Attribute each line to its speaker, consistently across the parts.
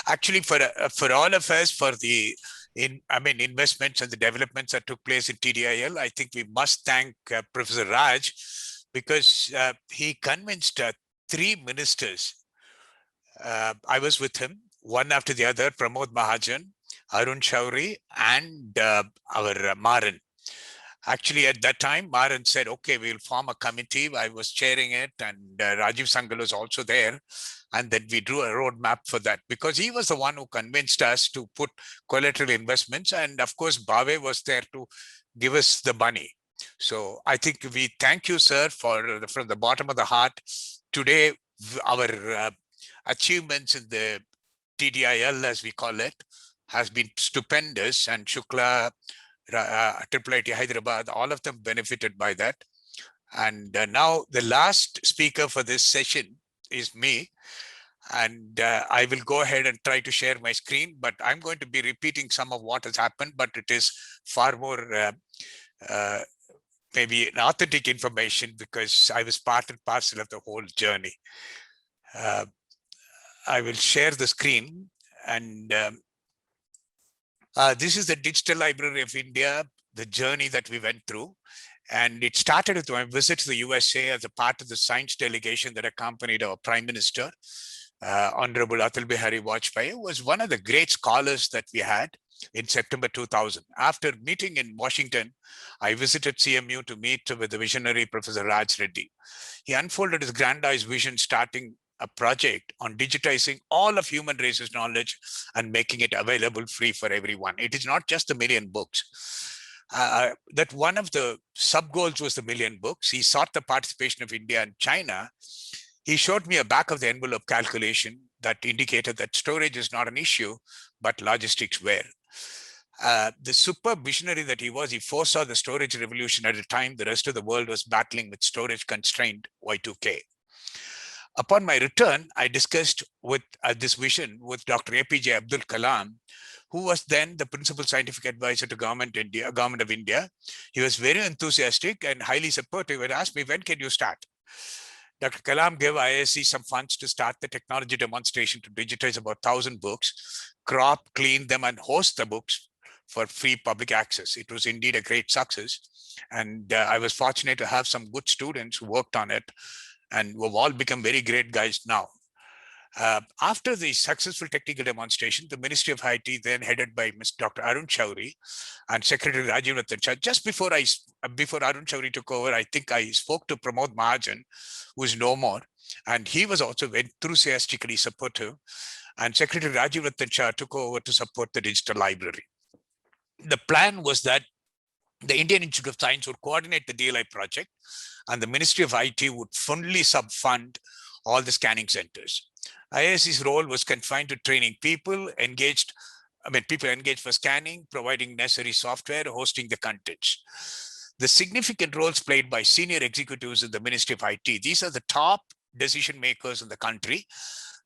Speaker 1: Actually, for all of us, for the investments and the developments that took place in TDIL, I think we must thank Professor Raj, because he convinced three ministers. I was with him, one after the other: Pramod Mahajan, Arun Shauri, and our Maran. Actually, at that time, Maran said, okay, we'll form a committee. I was chairing it, and Rajiv Sangal was also there. And then we drew a roadmap for that, because he was the one who convinced us to put collateral investments. And of course, Bave was there to give us the money. So I think we thank you, sir, from the bottom of the heart. Today, our achievements in the TDIL, as we call it, has been stupendous, and Shukla, Triple IT Hyderabad, all of them benefited by that. And now the last speaker for this session is me. And I will go ahead and try to share my screen, but I'm going to be repeating some of what has happened, but it is far more maybe an authentic information, because I was part and parcel of the whole journey. I will share the screen, and this is the Digital Library of India, the journey that we went through. And it started with my visit to the USA as a part of the science delegation that accompanied our Prime Minister, Honorable Atal Behari Vajpayee, who was one of the great scholars that we had in September 2000. After meeting in Washington, I visited CMU to meet with the visionary Professor Raj Reddy. He unfolded his grandiose vision, starting a project on digitizing all of human race's knowledge and making it available free for everyone. It is not just the million books. That one of the sub goals was the million books. He sought the participation of India and China. He showed me a back of the envelope calculation that indicated that storage is not an issue, but logistics were. The superb visionary that he was, he foresaw the storage revolution at a time the rest of the world was battling with storage constrained Y2K. Upon my return, I discussed with this vision with Dr. APJ Abdul Kalam, who was then the principal scientific advisor to Government of India. He was very enthusiastic and highly supportive, and asked me, when can you start? Dr. Kalam gave IISc some funds to start the technology demonstration to digitize about 1,000 books, crop, clean them, and host the books for free public access. It was indeed a great success. And I was fortunate to have some good students who worked on it, and we've all become very great guys now. After the successful technical demonstration, the Ministry of IT, then headed by Dr. Arun Shauri and Secretary Rajiv Ratan Shaw, just before Arun Shauri took over, I think I spoke to Pramod Mahajan, who is no more, and he was also very enthusiastically supportive. And Secretary Rajiv Ratan Shaw took over to support the digital library. The plan was that the Indian Institute of Science would coordinate the DLI project, and the Ministry of IT would fully sub-fund all the scanning centers. IISc's role was confined to training people engaged for scanning, providing necessary software, hosting the contents. The significant roles played by senior executives in the Ministry of IT, these are the top decision makers in the country.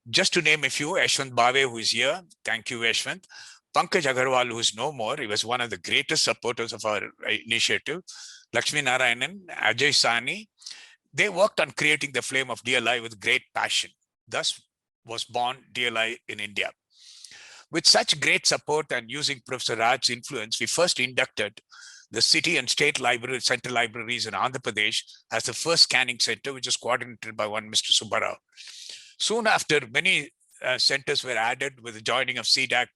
Speaker 1: Just to name a few: Yashwant Bave, who is here. Thank you, Yashwant. Pankaj Agarwal, who is no more. He was one of the greatest supporters of our initiative. Lakshmi Narayanan, Ajay Sani. They worked on creating the flame of DLI with great passion. Thus was born DLI in India. With such great support and using Professor Raj's influence, we first inducted the city and state library, central libraries in Andhra Pradesh as the first scanning center, which is coordinated by one Mr. Subbarao. Soon after, many centers were added with the joining of CDAC.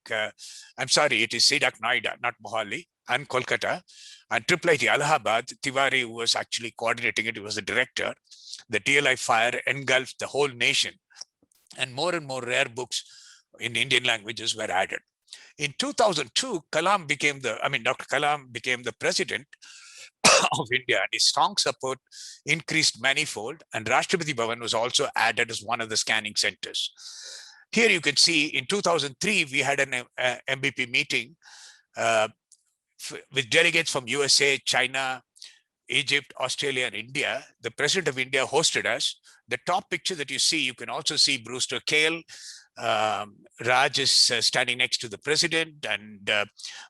Speaker 1: I'm sorry, it is CDAC Noida, not Mohali, and Kolkata, and Triple IT Allahabad. Tiwari, who was actually coordinating it, he was the director. The DLI fire engulfed the whole nation, and more rare books in Indian languages were added. In 2002, Dr. Kalam became the president of India, and his strong support increased manifold, and Rashtrapati Bhavan was also added as one of the scanning centers. Here you can see in 2003, we had an MBP meeting with delegates from USA, China, Egypt, Australia, and India. The President of India hosted us. The top picture that you see, you can also see Brewster Kahle. Raj is standing next to the President, and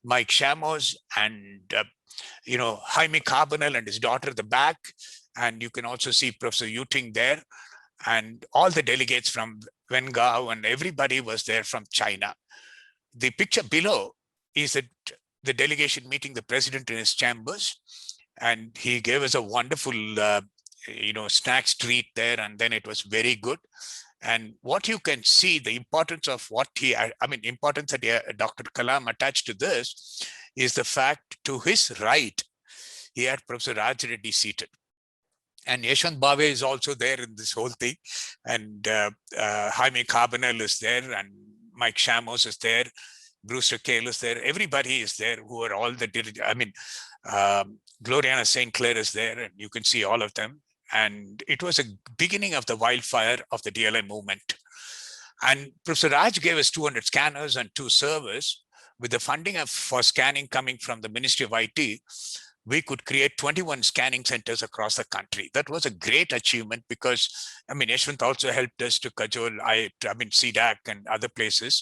Speaker 1: Mike Shamos, and Jaime Carbonell and his daughter at the back. And you can also see Professor Yuting there, and all the delegates from Wen Gao, and everybody was there from China. The picture below is the delegation meeting the president in his chambers, and he gave us a wonderful, snacks treat there, and then it was very good. And what you can see, the importance of importance that Dr. Kalam attached to this is the fact to his right, he had Professor Raj Reddy seated. And Yashwant Bhave is also there in this whole thing. And Jaime Carbonell is there, and Mike Shamos is there, Brewster Cale is there. Everybody is there who are all the, Gloriana St. Clair is there, and you can see all of them. And it was a beginning of the wildfire of the DLI movement. And Professor Raj gave us 200 scanners and 2 servers. With the funding for scanning coming from the Ministry of IT, we could create 21 scanning centers across the country. That was a great achievement because, Yashwant also helped us to cajole, CDAC and other places.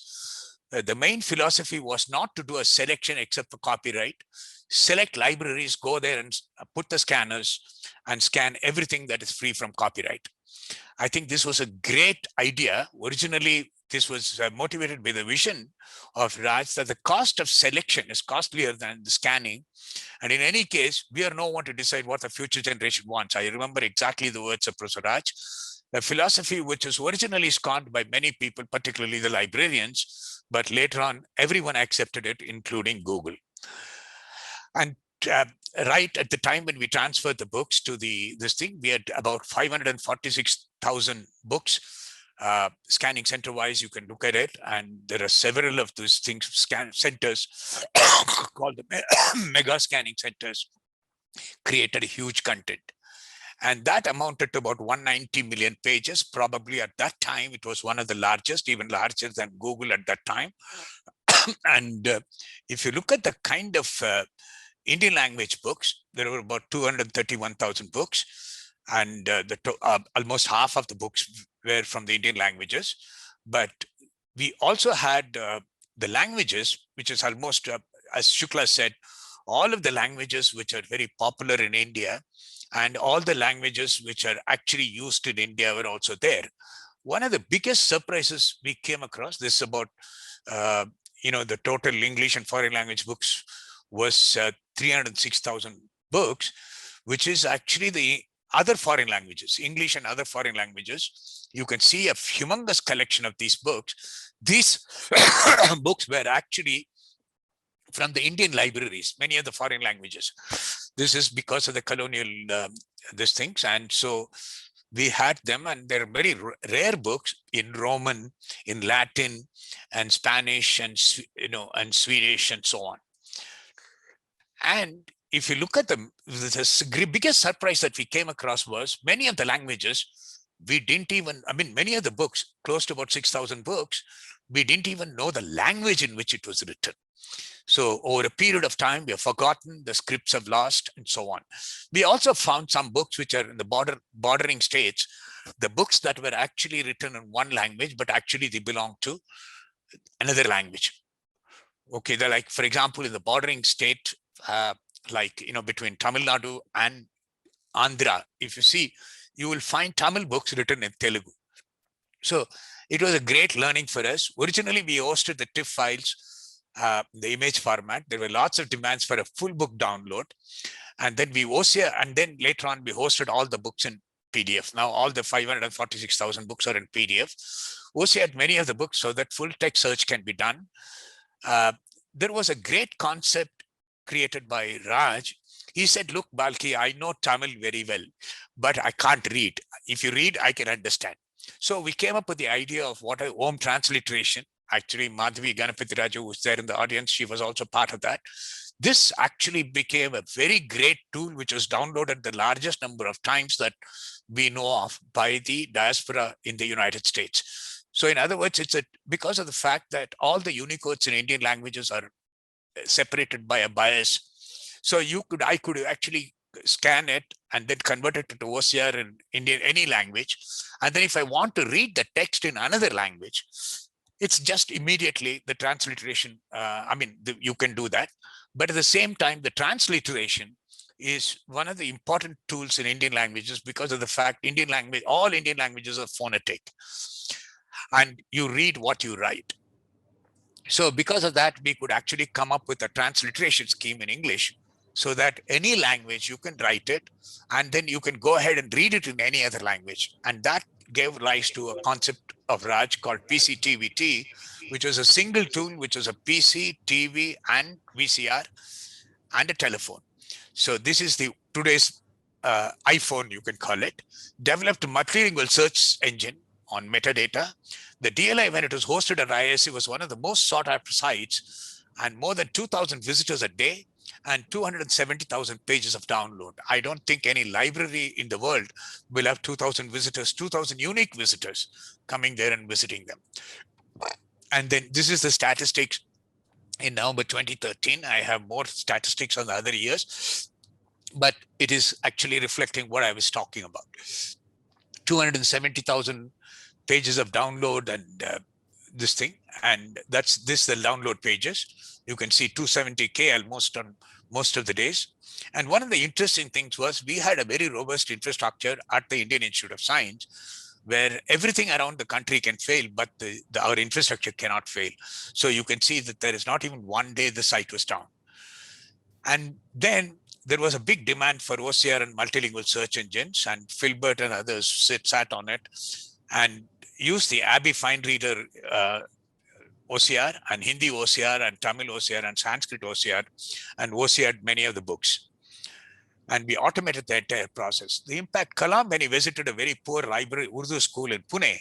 Speaker 1: The main philosophy was not to do a selection except for copyright. Select libraries, go there and put the scanners and scan everything that is free from copyright. I think this was a great idea. Originally, this was motivated by the vision of Raj that the cost of selection is costlier than the scanning. And in any case, we are no one to decide what the future generation wants. I remember exactly the words of Professor Raj. A philosophy which was originally scorned by many people, particularly the librarians, but later on, everyone accepted it, including Google. And right at the time when we transferred the books to this thing, we had about 546,000 books. Scanning center wise, you can look at it, and there are several of those things, scan centers called the mega scanning centers, created a huge content. And that amounted to about 190 million pages. Probably at that time, it was one of the largest, even larger than Google at that time. And if you look at the kind of Indian language books, there were about 231,000 books, and almost half of the books were from the Indian languages. But we also had the languages, which is almost, as Shukla said, all of the languages which are very popular in India, and all the languages which are actually used in India were also there. One of the biggest surprises we came across, this is about, the total English and foreign language books was 306,000 books, which is actually the other foreign languages, English and other foreign languages. You can see a humongous collection of these books. These books were actually from the Indian libraries, many of the foreign languages. This is because of the colonial these things. And so we had them, and they're very rare books in Roman, in Latin, and Spanish, and and Swedish, and so on. And if you look at them, the biggest surprise that we came across was many of the languages, we didn't even, many of the books, close to about 6,000 books, we didn't even know the language in which it was written. So over a period of time, we have forgotten, the scripts have lost, and so on. We also found some books which are in the bordering states, the books that were actually written in one language, but actually they belong to another language. Okay, they're like, for example, in the bordering state, between Tamil Nadu and Andhra, if you see, you will find Tamil books written in Telugu. So it was a great learning for us. Originally, we hosted the TIFF files, the image format. There were lots of demands for a full book download. And then then later on, we hosted all the books in PDF. Now all the 546,000 books are in PDF. OCA had many of the books so that full text search can be done. There was a great concept created by Raj. He said, look, Balki, I know Tamil very well, but I can't read. If you read, I can understand. So we came up with the idea of what a home transliteration. Actually, Madhavi Ganapati who was there in the audience, she was also part of that. This actually became a very great tool, which was downloaded the largest number of times that we know of by the diaspora in the United States. So in other words, it's because of the fact that all the Unicodes in Indian languages are separated by a bias. So I could actually scan it and then convert it to OCR in Indian, any language. And then if I want to read the text in another language, it's just immediately the transliteration. You can do that. But at the same time, the transliteration is one of the important tools in Indian languages because of the fact all Indian languages are phonetic. and you read what you write. So because of that, we could actually come up with a transliteration scheme in English so that any language you can write it, and then you can go ahead and read it in any other language. And that gave rise to a concept of Raj called PCTVT, which was a single tool, which was a PC, TV, and VCR, and a telephone. So this is the today's iPhone, you can call it, developed multilingual search engine on metadata. The DLI, when it was hosted at IISc, was one of the most sought after sites, and more than 2,000 visitors a day and 270,000 pages of download. I don't think any library in the world will have 2,000 visitors, 2,000 unique visitors coming there and visiting them. And then this is the statistics in November 2013. I have more statistics on the other years, but it is actually reflecting what I was talking about. 270,000 pages of download and this thing. And that's the download pages. You can see 270K almost on most of the days. And one of the interesting things was we had a very robust infrastructure at the Indian Institute of Science, where everything around the country can fail, but our infrastructure cannot fail. So you can see that there is not even one day the site was down. And then there was a big demand for OCR and multilingual search engines, and Filbert and others sat on it and used the Abbey Fine Reader OCR and Hindi OCR and Tamil OCR and Sanskrit OCR, and OCR'd many of the books. And we automated the entire process. The impact, Kalam, when he visited a very poor library, Urdu school in Pune,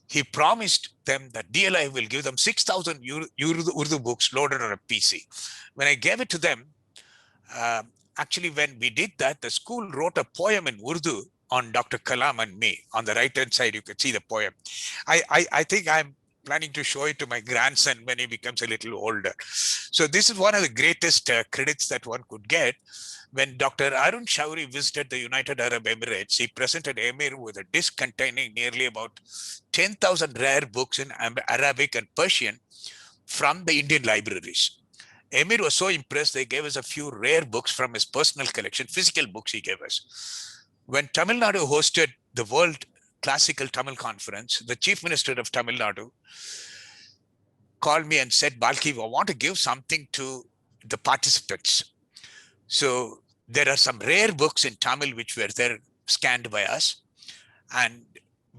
Speaker 1: he promised them that DLI will give them 6,000 Urdu books loaded on a PC. When I gave it to them, actually, when we did that, the school wrote a poem in Urdu on Dr. Kalam and me. On the right-hand side, you can see the poem. I think I'm planning to show it to my grandson when he becomes a little older. So this is one of the greatest credits that one could get. When Dr. Arun Shourie visited the United Arab Emirates, he presented Emir with a disc containing nearly about 10,000 rare books in Arabic and Persian from the Indian libraries. Emir was so impressed, they gave us a few rare books from his personal collection, physical books he gave us. When Tamil Nadu hosted the World Classical Tamil Conference, the Chief Minister of Tamil Nadu called me and said, Balki, I want to give something to the participants. So there are some rare books in Tamil which were there scanned by us. And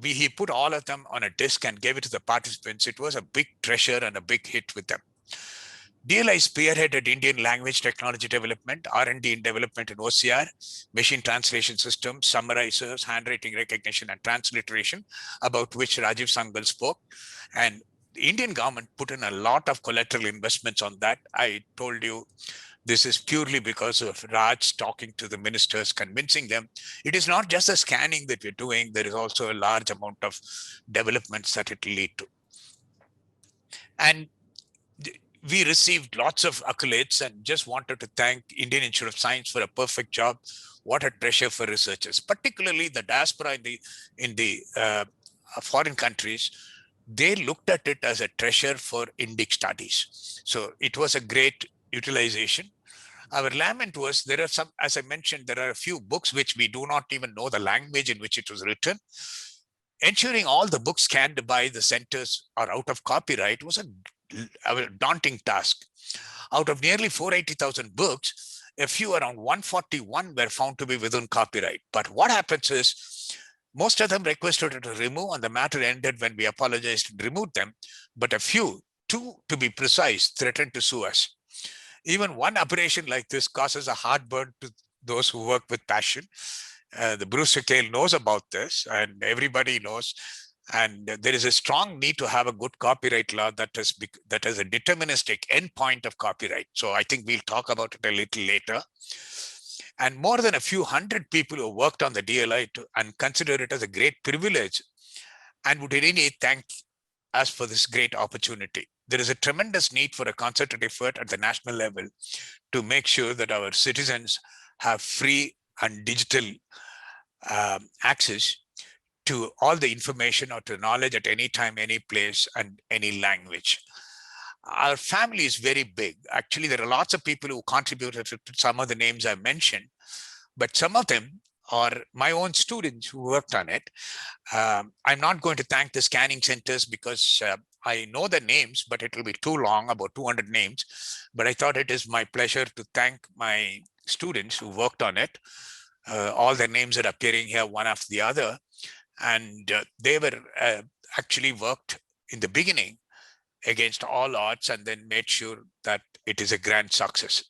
Speaker 1: he put all of them on a disc and gave it to the participants. It was a big treasure and a big hit with them. DLI spearheaded Indian language technology development, R&D in development in OCR, machine translation systems, summarizers, handwriting recognition, and transliteration, about which Rajiv Sangal spoke. And the Indian government put in a lot of collateral investments on that. I told you this is purely because of Raj talking to the ministers, convincing them. It is not just the scanning that we're doing. There is also a large amount of developments that it will lead to. And we received lots of accolades, and just wanted to thank Indian Institute of Science for a perfect job. What a treasure for researchers, particularly the diaspora in the foreign countries. They looked at it as a treasure for Indic studies. So it was a great utilization. Our lament was, there are some, as I mentioned, there are a few books which we do not even know the language in which it was written. Ensuring all the books scanned by the centers are out of copyright was a daunting task. Out of nearly 480,000 books, a few, around 141, were found to be within copyright. But what happens is, most of them requested to remove, and the matter ended when we apologized and removed them. But a few, 2 to be precise, threatened to sue us. Even one operation like this causes a heartburn to those who work with passion. The Brewster scale knows about this, and everybody knows. And there is a strong need to have a good copyright law that has a deterministic endpoint of copyright. So I think we'll talk about it a little later. And more than a few hundred people who worked on the DLI and consider it as a great privilege, and would really thank us for this great opportunity. There is a tremendous need for a concerted effort at the national level to make sure that our citizens have free and digital access to all the information or to knowledge at any time, any place, and any language. Our family is very big. Actually, there are lots of people who contributed to some of the names I mentioned, but some of them or my own students who worked on it. I'm not going to thank the scanning centers because I know the names, but it will be too long, about 200 names. But I thought it is my pleasure to thank my students who worked on it. All their names are appearing here one after the other. And they were actually worked in the beginning against all odds and then made sure that it is a grand success.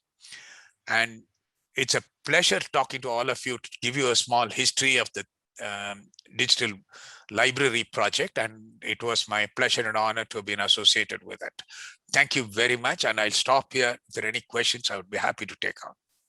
Speaker 1: And it's a pleasure talking to all of you to give you a small history of the digital library project. And it was my pleasure and honor to have been associated with it. Thank you very much. And I'll stop here. If there are any questions, I would be happy to take on.